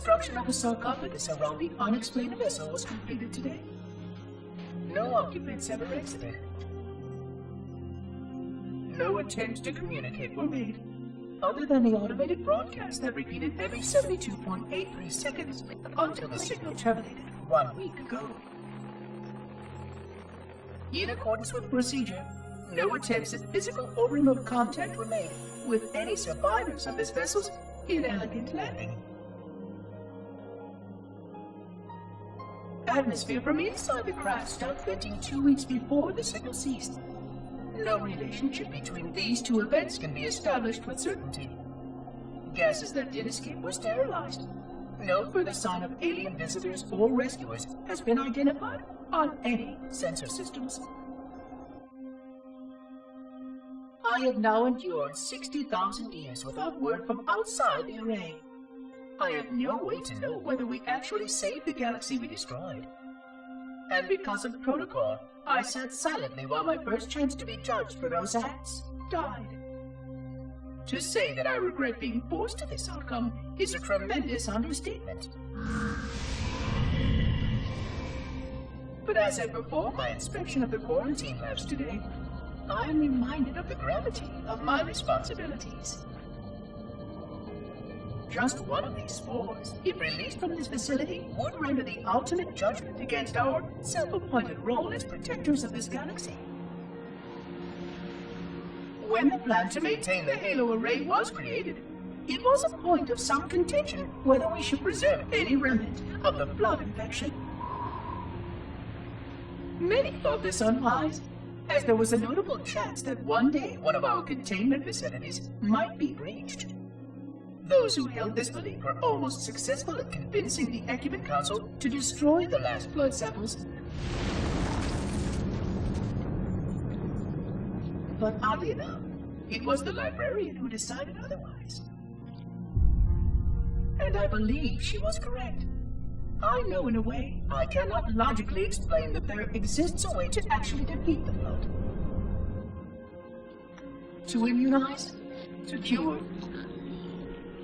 construction of the sarcophagus around the unexplained vessel was completed today. No occupants ever exited. No attempts to communicate were made, other than the automated broadcast that repeated every 72.83 seconds until the signal terminated 1 week ago. In accordance with procedure, no attempts at physical or remote contact were made with any survivors of this vessel's inelegant landing. Atmosphere from inside the craft stopped venting 2 weeks before the signal ceased. No relationship between these two events can be established with certainty. Gases that did escape were sterilized. No further sign of alien visitors or rescuers has been identified on any sensor systems. I have now endured 60,000 years without word from outside the array. I have no way to know whether we actually saved the galaxy we destroyed. And because of protocol, I sat silently while my first chance to be judged for those acts died. To say that I regret being forced to this outcome is a tremendous understatement. But as I perform my inspection of the quarantine labs today, I am reminded of the gravity of my responsibilities. Just one of these spores, if released from this facility, would render the ultimate judgment against our self-appointed role as protectors of this galaxy. When the plan to maintain the Halo array was created, it was a point of some contention whether we should preserve any remnant of the blood infection. Many thought this unwise, as there was a notable chance that one day one of our containment facilities might be breached. Those who held this belief were almost successful at convincing the Ecumen Council to destroy the last blood samples. But oddly enough, it was the librarian who decided otherwise. And I believe she was correct. I know in a way I cannot logically explain that there exists a way to actually defeat the blood. To immunize? To cure?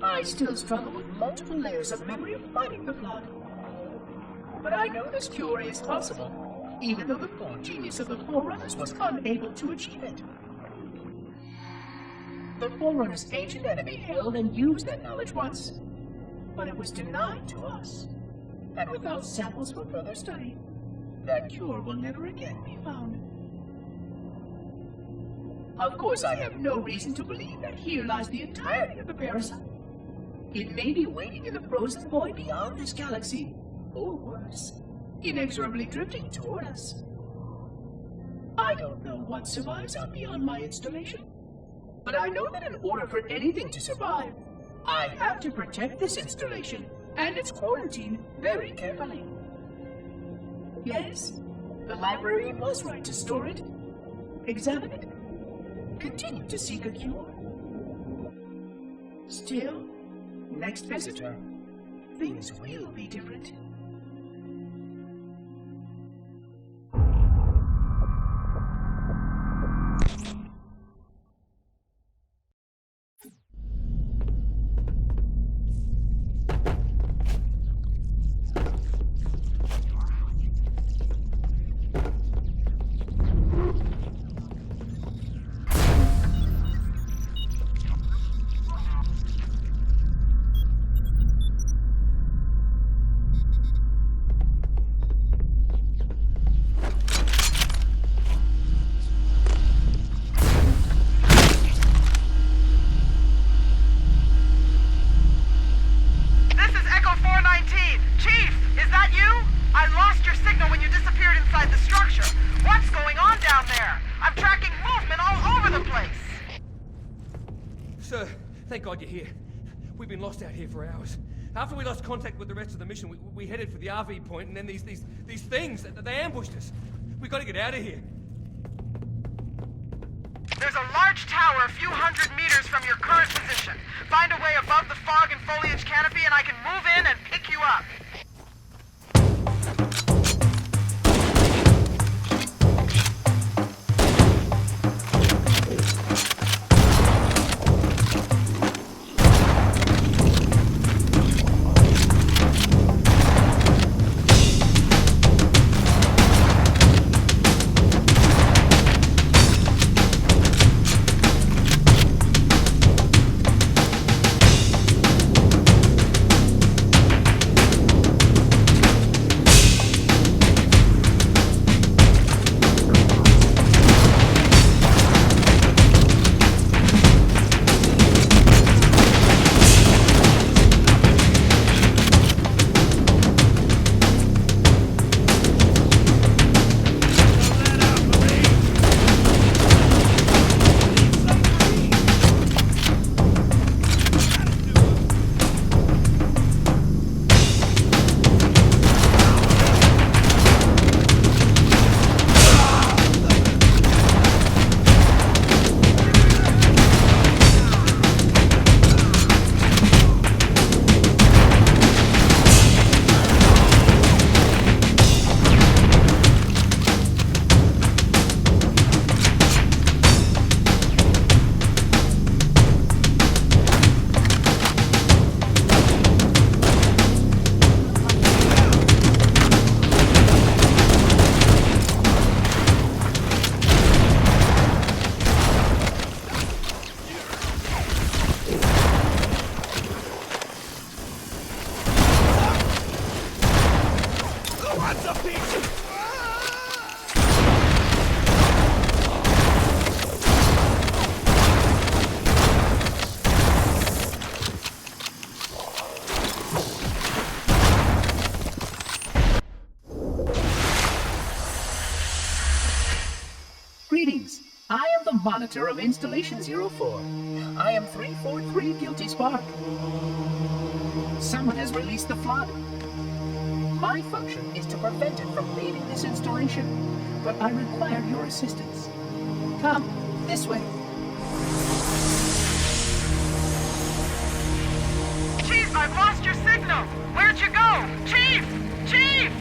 I still struggle with multiple layers of memory of fighting the blood. But I know this cure is possible, even though the full genius of the Forerunners was unable to achieve it. The Forerunners' ancient enemy held and used that knowledge once, but it was denied to us. And without samples for further study, that cure will never again be found. Of course, I have no reason to believe that here lies the entirety of the parasite. It may be waiting in the frozen void beyond this galaxy, or worse, inexorably drifting toward us. I don't know what survives out beyond my installation, but I know that in order for anything to survive, I have to protect this installation and its quarantine very carefully. Yes, the librarian was right to store it, examine it, continue to seek a cure. Still, next visitor, things will be different. Thank God you're here. We've been lost out here for hours. After we lost contact with the rest of the mission, we headed for the RV point, and then these things, they ambushed us. We gotta get out of here. There's a large tower a few hundred meters from your current position. Find a way above the fog and foliage canopy, and I can move in and pick you up. Greetings. I am the monitor of Installation 04. I am 343 Guilty Spark. Someone has released the flood. My function is to prevent it from leaving this installation, but I require your assistance. Come, this way. Chief, I've lost your signal! Where'd you go? Chief! Chief!